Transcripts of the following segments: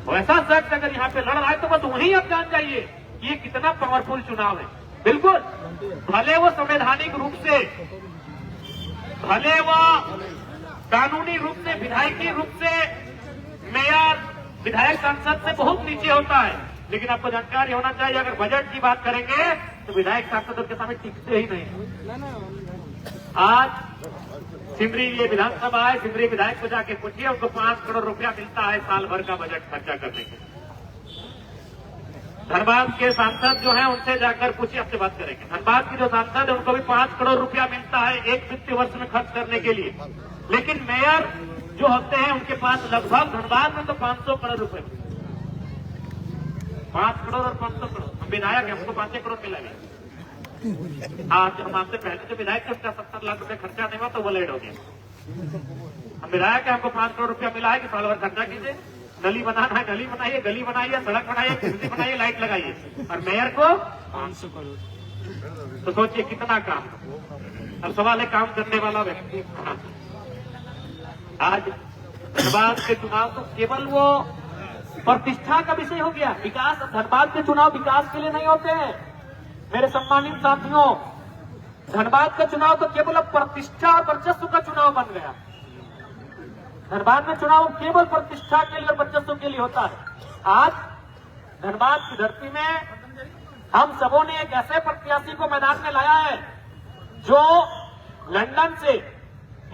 वैसा शख्स अगर यहाँ पे लड़ रहा है तो बस वहीं आप जान जाइए कि ये कितना पावरफुल चुनाव है। बिल्कुल, भले वो संवैधानिक रूप से, भले वो कानूनी रूप से, विधायकी रूप से मेयर, विधायक, सांसद से बहुत नीचे होता है, लेकिन आपको जानकारी होना चाहिए अगर बजट की बात करेंगे तो विधायक सांसदों के सामने टिकते ही नहीं। आज सिमरी ये विधानसभा है, सिमरी विधायक को जाके पूछिए, उनको 5 करोड़ रुपया मिलता है साल भर का बजट खर्चा करने के। धनबाद के सांसद जो हैं उनसे जाकर पूछिए, आपसे बात करेंगे। धनबाद के जो सांसद है उनको भी 5 करोड़ रुपया मिलता है एक वित्तीय वर्ष में खर्च करने के लिए, लेकिन मेयर जो होते हैं उनके पास लगभग धनबाद में तो 500 करोड़ रुपए, 5 करोड़ और 500 करोड़। हम विधायक हमको 5 करोड़ मिलेगा। आज हम आपसे पहले जो विधायक थे उसका 70 लाख रुपए खर्चा नहीं हुआ तो वो लेट हो गया। हम विधायक हमको 5 करोड़ रुपया मिला है कि साल भर खर्चा कीजिए, गली बनाना है गली बनाइए, गली बनाइए, सड़क बनाइए, बिजली बनाइए, लाइट लगाइए, और मेयर को 500 करोड़। तो सोचिए कितना काम। अब सवाल है काम करने वाला व्यक्ति। आज धनबाद के चुनाव तो केवल वो प्रतिष्ठा का विषय हो गया। विकास, धनबाद के चुनाव विकास के लिए नहीं होते हैं मेरे सम्मानित साथियों। धनबाद का चुनाव तो केवल प्रतिष्ठा और वर्चस्व का चुनाव बन गया। धनबाद में चुनाव केवल प्रतिष्ठा के लिए और वर्चस्व के लिए होता है। आज धनबाद की धरती में हम सबों ने एक ऐसे प्रत्याशी को मैदान में लाया है जो लंदन से,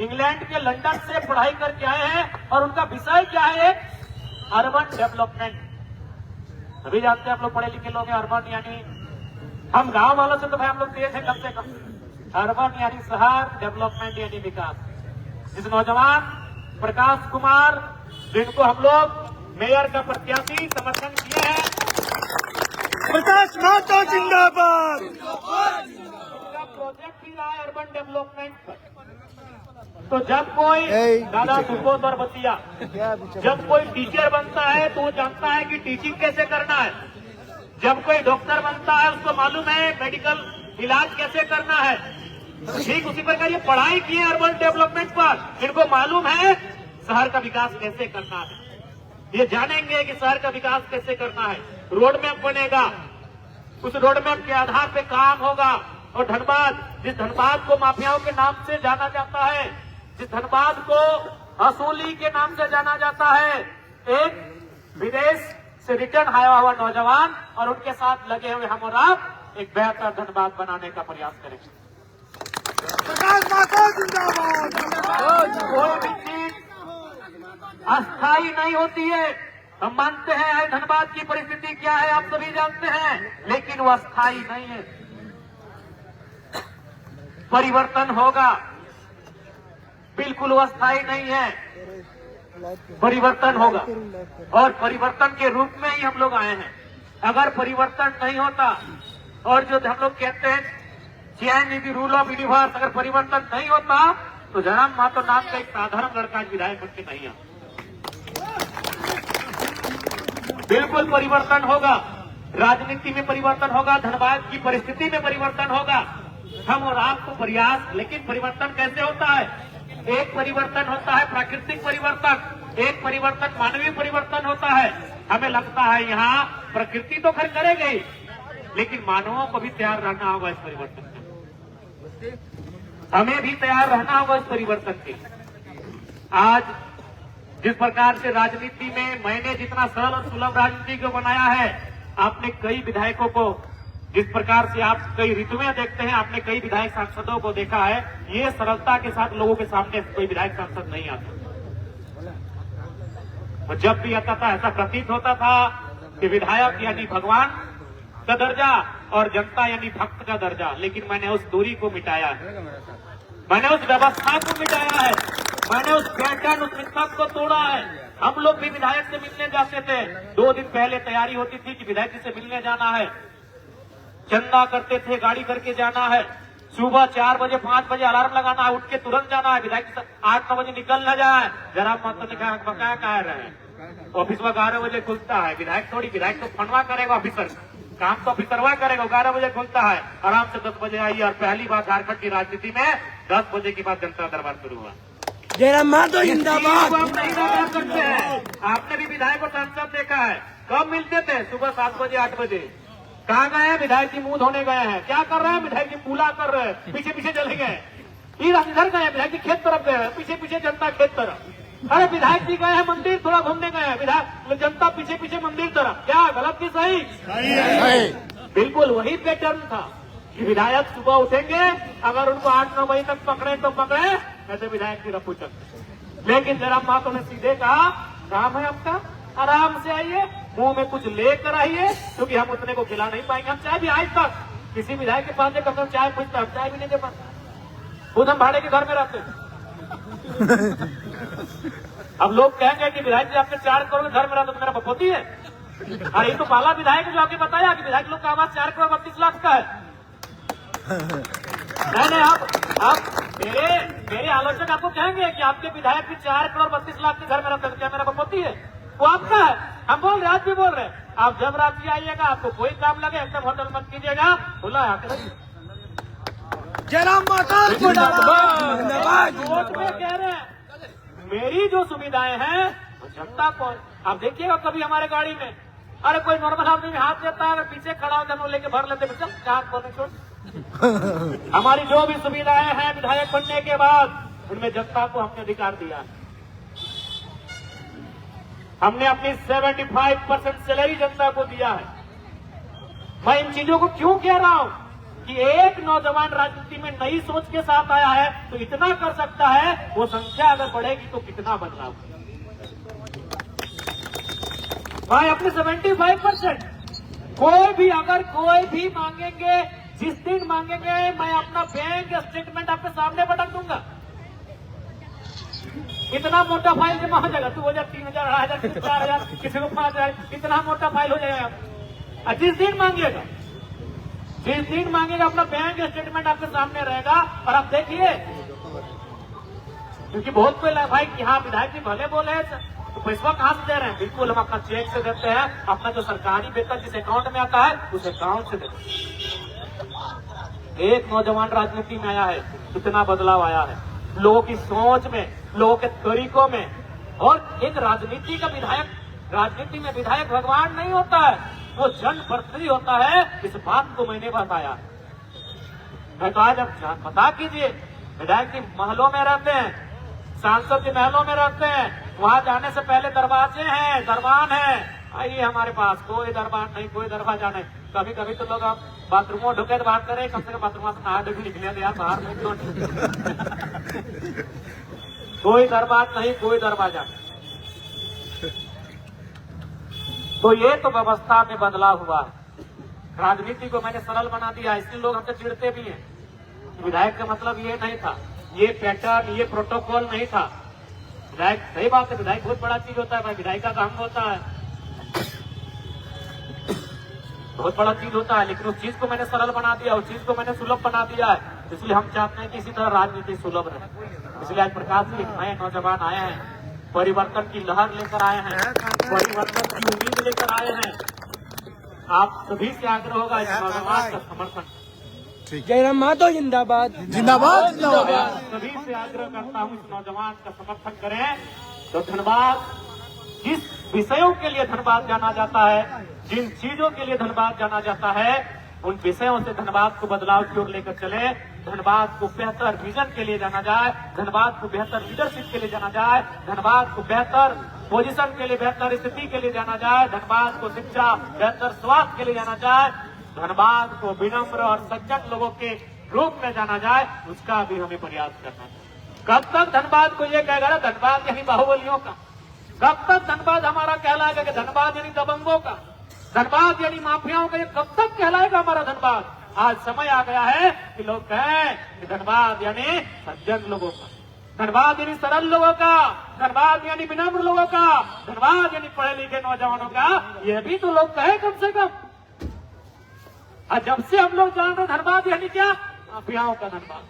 इंग्लैंड के लंदन से पढ़ाई करके आए हैं, और उनका विषय क्या है? Urban development. अभी जानते हैं आप लोग पढ़े लिखे लोग हैं, अर्बन यानी हम गांव वालों से तो भाई हम लोग तेज हैं कम से कम। अर्बन यानी शहर, डेवलपमेंट यानी विकास। इस नौजवान प्रकाश कुमार जिनको हम लोग मेयर का प्रत्याशी समर्थन किए हैं, प्रकाश माता जिंदाबाद। उनका प्रोजेक्ट ही रहा है अर्बन डेवलपमेंट पर। तो जब कोई दादा सुबोध और बतिया, जब कोई टीचर बनता है तो वो जानता है कि टीचिंग कैसे करना है। जब कोई डॉक्टर बनता है उसको मालूम है मेडिकल इलाज कैसे करना है। ठीक उसी प्रकार ये पढ़ाई की है अर्बन डेवलपमेंट पर। इनको मालूम है शहर का विकास कैसे करना है। ये जानेंगे कि शहर का विकास कैसे करना है। रोड मैप बनेगा, उस रोड मैप के आधार पे काम होगा। और धनबाद, जिस धनबाद को माफियाओं के नाम से जाना जाता है, जिस धनबाद को असूली के नाम से जाना जाता है, एक विदेश से रिटर्न आया हुआ नौजवान और उनके साथ लगे हुए हम और आप एक बेहतर धनबाद बनाने का प्रयास करेंगे। कोई भी चीज अस्थायी नहीं होती है। हम मानते हैं आज धनबाद की परिस्थिति क्या है आप सभी जानते हैं, लेकिन वो अस्थायी नहीं है। परिवर्तन होगा, बिल्कुल वो अस्थायी नहीं है। परिवर्तन होगा और परिवर्तन के रूप में ही हम लोग आए हैं। अगर परिवर्तन नहीं होता और जो हम लोग कहते हैं change is the rule of universe, अगर परिवर्तन नहीं होता तो जयराम महतो नाम का एक साधारण लड़का विधायक बन के नहीं आता। बिल्कुल परिवर्तन होगा, राजनीति में परिवर्तन होगा, धनबाद की परिस्थिति में परिवर्तन होगा। हम और आपको प्रयास, लेकिन परिवर्तन कैसे होता है? एक परिवर्तन होता है प्राकृतिक परिवर्तन, एक परिवर्तन मानवीय परिवर्तन होता है। हमें लगता है यहाँ प्रकृति तो खैर करेगी, लेकिन मानवों को भी तैयार रहना होगा इस परिवर्तन के। हमें भी तैयार रहना होगा इस परिवर्तन के। आज जिस प्रकार से राजनीति में मैंने जितना सरल और सुलभ राजनीति को बनाया है, आपने कई विधायकों को, जिस प्रकार से आप कई ऋतुएं देखते हैं, आपने कई विधायक सांसदों को देखा है, ये सरलता के साथ लोगों के सामने कोई विधायक सांसद नहीं आता। और जब भी आता था ऐसा प्रतीत होता था कि विधायक यानी भगवान का दर्जा और जनता यानी भक्त का दर्जा। लेकिन मैंने उस दूरी को मिटाया है, मैंने उस व्यवस्था को मिटाया है, मैंने उस पैटर्न, उस मिथक को तोड़ा है। हम लोग भी विधायक से मिलने जाते थे, 2 दिन पहले तैयारी होती थी कि विधायक जी से मिलने जाना है, चंदा करते थे, गाड़ी करके जाना है, सुबह 4 बजे 5 बजे अलार्म लगाना है, उठ के तुरंत जाना है। विधायक 8-9 बजे निकल न जाए। जरा महतो ने कहा बकाया कह रहे हैं, ऑफिस 11 बजे खुलता है। विधायक थोड़ी, विधायक तो फंडवा करेगा, ऑफिसर काम तो ऑफिसरवा करेगा। 11 बजे खुलता है, आराम से 10 बजे आइए। और पहली बार झारखंड की राजनीति में 10 बजे के बाद जनता दरबार शुरू हुआ। जयराम महतो इस चीज जिंदाबाद। को हम नहीं रोक सकते हैं। आपने भी विधायक और सांसद देखा है, कब मिलते थे? सुबह 7 बजे 8 बजे। कहाँ गए हैं? विधायक जी मुंह धोने गए हैं। क्या कर रहे हैं? विधायक जी पूला कर रहे हैं, पीछे पीछे चले गए। इधर गए हैं, विधायक जी खेत तरफ गए हैं, पीछे पीछे जनता खेत तरफ। अरे विधायक जी गए हैं मंदिर, थोड़ा घूमने गए हैं, विधायक जनता पीछे पीछे मंदिर तरफ। क्या गलत की सही? बिल्कुल वही पैटर्न था कि विधायक सुबह उठेंगे, अगर उनको 8-9 बजे तक पकड़े तो पकड़े, ऐसे विधायक की रफू चलते। लेकिन जयराम महतो ने सीधे कहा, काम है आपका, आराम से आइए, मुंह में कुछ लेकर आइए, क्योंकि हम उतने को खिला नहीं पाएंगे। हम चाय भी आज तक किसी विधायक के पास कम चाय पूछता, हम चाय भी नहीं दे पाते, खुद हम भाड़े के घर में रहते हैं। अब लोग कहेंगे कि विधायक जी आपके 4 करोड़ घर में रहते तो मेरा बपोती है। अरे ये तो पाला विधायक जो आपने बताया कि विधायक लोग का आवाज 4 करोड़ 32 लाख का है। नहीं, आप मेरे आलोचक आपको कहेंगे कि आपके विधायक भी 4 करोड़ 32 लाख के घर में रहते हैं, क्या मेरा बपोती है? वो आपका है। हम बोल रहे, आज भी बोल रहे हैं, आप जब रात्रि आइएगा, आपको कोई काम लगे एकदम होटल मत कीजिएगा, खुला आकर जयराम महतो जिंदाबाद। कोर्ट में कह रहे हैं मेरी जो सुविधाएं हैं वो जनता को। आप देखिएगा कभी हमारे गाड़ी में, अरे कोई नॉर्मल आदमी में हाथ देता है, अगर पीछे खड़ा होकर हम लेके भर लेते, चल चार बोलने छोड़। हमारी जो भी सुविधाएं हैं विधायक बनने के बाद, उनमें जनता को हमने अधिकार दिया है। हमने अपनी 75% सैलरी जनता को दिया है। मैं इन चीजों को क्यों कह रहा हूं कि एक नौजवान राजनीति में नई सोच के साथ आया है तो इतना कर सकता है, वो संख्या अगर बढ़ेगी तो कितना बदलाव। भाई अपने 75% अगर कोई भी मांगेंगे, जिस दिन मांगेंगे, मैं अपना बैंक स्टेटमेंट आपके सामने पटक दूंगा। इतना मोटा फाइल जमा हो जाएगा, 2000 3000 2500 4000 किसी को 5000, इतना मोटा फाइल हो जाएगा। जिस दिन मांगेगा अपना बैंक स्टेटमेंट आपके सामने रहेगा। और आप देखिए, क्योंकि बहुत कोई भाई कि हाँ विधायक जी भले बोले तो पैसा कहाँ से दे रहे हैं? बिल्कुल हम अपना चेक से देते हैं, अपना जो सरकारी वेतन जिस अकाउंट में आता है उस अकाउंट से देते हैं। एक नौजवान राजनीति में आया है, कितना बदलाव आया है लोगों की सोच में, लोगों के तरीकों में। और एक राजनीति में विधायक भगवान नहीं होता है, वो जनप्रतिनिधि होता है। इस बात को मैंने बताया। मैं तो आज अब पता कीजिए, विधायक जी महलों में रहते हैं, सांसद जी महलों में रहते हैं, वहां जाने से पहले दरवाजे हैं, दरबान है, आइए हमारे पास, कोई दरबार नहीं, कोई दरवाजा नहीं। कभी कभी तो लोग बाथरूमों ढुके तो बात करें, कम से कम बाथरूम से नहा धो निकले यार, बाहर नहीं क्यों? कोई दरबार नहीं, कोई दरवाजा नहीं। तो ये तो व्यवस्था में बदलाव हुआ है। राजनीति को मैंने सरल बना दिया, इसलिए लोग हमसे चिढ़ते भी हैं। विधायक का मतलब ये नहीं था, ये पैटर्न, ये प्रोटोकॉल नहीं था। विधायक, सही बात है, विधायक बहुत बड़ा चीज होता है भाई, विधायक का काम होता है, बहुत बड़ा चीज होता है। लेकिन उस चीज को मैंने सरल बना दिया, उस चीज को मैंने सुलभ बना दिया है। इसलिए हम चाहते हैं कि इसी तरह राजनीति सुलभ रहे। इसलिए आज प्रकाश जी नए नौजवान आए हैं, परिवर्तन की लहर लेकर आए हैं, परिवर्तन की उम्मीद लेकर आए हैं। आप सभी से आग्रह होगा इस नौजवान का समर्थन। जयराम महतो जिंदाबाद। जिंदाबाद जिंदाबाद। सभी से आग्रह करता हूँ इस नौजवान का समर्थन करें। तो धनबाद, जिस विषयों के लिए धनबाद जाना जाता है, जिन चीजों के लिए धनबाद जाना जाता है, उन विषयों से धनबाद को बदलाव की ओर लेकर चले। धनबाद को बेहतर विजन के लिए जाना जाए, धनबाद को बेहतर लीडरशिप के लिए जाना जाए, धनबाद को बेहतर पोजीशन के लिए, बेहतर स्थिति के लिए जाना जाए, धनबाद को शिक्षा, बेहतर स्वास्थ्य के लिए जाना जाए, धनबाद को विनम्र और सज्जन लोगों के रूप में जाना जाए, उसका भी हमें प्रयास करना चाहिए। कब तक धनबाद को ये कहेगा ना धनबाद यानी बाहुबलियों का? कब तक धनबाद हमारा कहलाएगा कि धनबाद यानी दबंगों का, धनबाद यानी माफियाओं का? ये कब तक कहलाएगा हमारा धनबाद? आज समय आ गया है कि लोग कहें कि धनबाद यानी सज्जन लोगों का, धनबाद यानी सरल लोगों का, धनबाद यानी विनम्र लोगों का, धनबाद यानी पढ़े लिखे नौजवानों का। ये भी तो लोग कहें कम से कम। और जब से हम लोग जान रहे धनबाद यानी क्या? माफियाओं का धनबाद,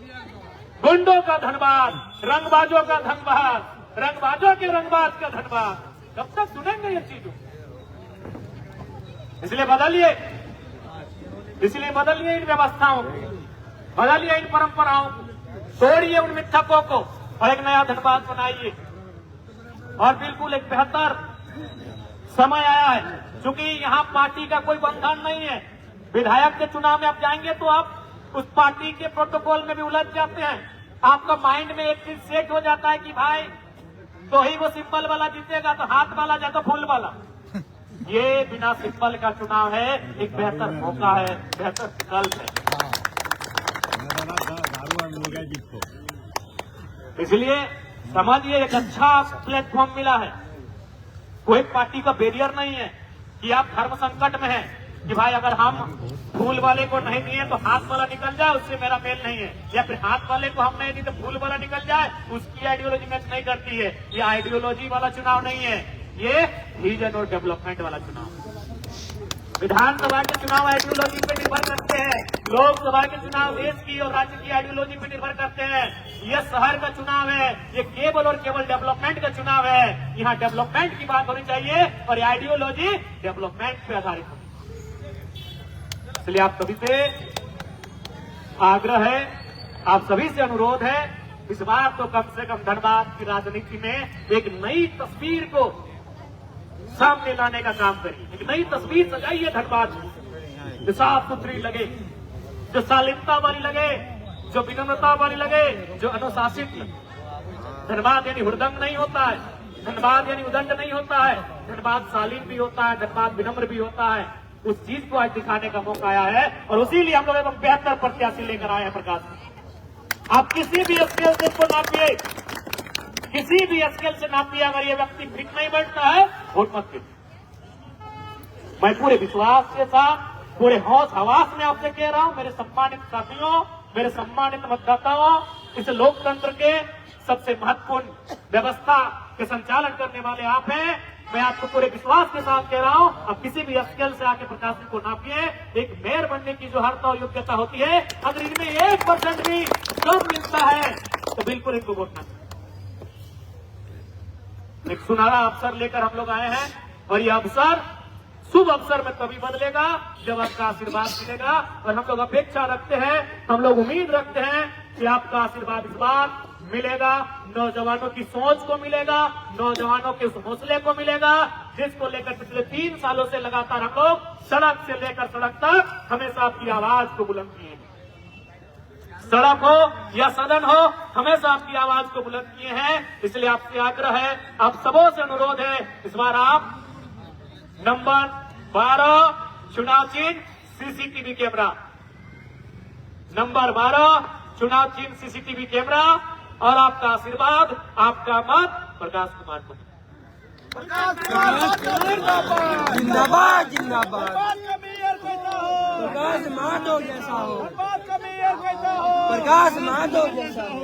गुंडों का धनबाद, रंगबाजों का धनबाद, रंगबाजों के रंगबाज का धनबाद। कब तक सुनेंगे ये चीजों? इसलिए बदलिए इन व्यवस्थाओं को, बदलिए इन परंपराओं को, तोड़िए उन मिथकों को और एक नया धनबाद बनाइए। और बिल्कुल एक बेहतर समय आया है, क्योंकि यहाँ पार्टी का कोई बंधन नहीं है। विधायक के चुनाव में आप जाएंगे तो आप उस पार्टी के प्रोटोकॉल में भी उलझ जाते हैं। आपका माइंड में एक चीज सेट हो जाता है कि भाई तो ही वो सिंबल वाला जीतेगा, तो हाथ वाला या तो फूल वाला। ये बिना सिंबल का चुनाव है, एक बेहतर मौका है, बेहतर विकल्प है। इसलिए समझिए एक अच्छा प्लेटफॉर्म मिला है। कोई पार्टी का बैरियर नहीं है कि आप धर्म संकट में हैं कि भाई अगर हम फूल वाले को नहीं दिए तो हाथ वाला निकल जाए, उससे मेरा मेल नहीं है, या फिर हाथ वाले को हम नहीं दिए तो फूल वाला निकल जाए, उसकी आइडियोलॉजी मैच नहीं करती है। ये आइडियोलॉजी वाला चुनाव नहीं है, ये विजन और डेवलपमेंट वाला चुनाव है। विधानसभा के चुनाव आइडियोलॉजी पे निर्भर करते हैं, लोकसभा के चुनाव देश की और राज्य की आइडियोलॉजी पे निर्भर करते हैं। यह शहर का चुनाव है, ये केवल और केवल डेवलपमेंट का चुनाव है। यहाँ डेवलपमेंट की बात होनी चाहिए और आइडियोलॉजी डेवलपमेंट पे आधारित होनी। इसलिए आप सभी से आग्रह है, आप सभी से अनुरोध है, इस बार तो कम से कम धनबाद की राजनीति में एक नई तस्वीर को सामने लाने का काम करिए। एक नई तस्वीर सजाइए धनबाद में, जो साफ सुथरी लगे, जो शालीनता वाली लगे, जो विनम्रता वाली लगे, जो अनुशासित लगे। धनबाद यानी हुड़दंग नहीं होता है, धनबाद यानी उदंड नहीं होता है, धनबाद शालीन भी होता है, धनबाद विनम्र भी होता है। उस चीज को आज दिखाने का मौका आया है और उसीलिए हम लोग एक बेहतर प्रत्याशी लेकर आए हैं। प्रकाश, आप किसी भी स्केल से इसको नापिए, किसी भी स्केल से नापिए, अगर ये व्यक्ति फिट नहीं बैठता है वोट मत कीजिए। मैं पूरे विश्वास के साथ, पूरे होश हवास में आपसे कह रहा हूं, मेरे सम्मानित साथियों, मेरे सम्मानित मतदाताओं, इस लोकतंत्र के सबसे महत्वपूर्ण व्यवस्था के संचालन करने वाले आप हैं। मैं आपको पूरे विश्वास के साथ कह रहा हूं, आप किसी भी स्केल से आके प्रकाश को नापिए। एक मेयर बनने की जो अर्हता और योग्यता होती है, अगर इनमें 1% भी कम मिलता है तो बिल्कुल इनको वोट ना। एक सुनहरा अवसर लेकर हम लोग आए हैं और ये अवसर शुभ अवसर में तभी बदलेगा जब आपका आशीर्वाद मिलेगा। और हम लोग अपेक्षा रखते हैं, हम लोग उम्मीद रखते हैं कि आपका आशीर्वाद इस बार मिलेगा, नौजवानों की सोच को मिलेगा, नौजवानों के हौसले को मिलेगा, जिसको लेकर पिछले 3 सालों से लगातार हम लोग सड़क से लेकर सड़क तक हमेशा आपकी आवाज को बुलंद किए हैं। सड़क हो या सदन हो, हमेशा आपकी आवाज को बुलंद किए हैं। इसलिए आपसे आग्रह है, आप सबों से अनुरोध है, इस बार आप नंबर 12 चुनाव चिन्ह सीसीटीवी कैमरा, नंबर 12 चुनाव चिन्ह सीसीटीवी कैमरा और आपका आशीर्वाद, आपका मत प्रकाश कुमार को। जिंदाबाद जिंदाबाद। प्रकाश माधव जैसा हो, प्रकाश माधव जैसा हो।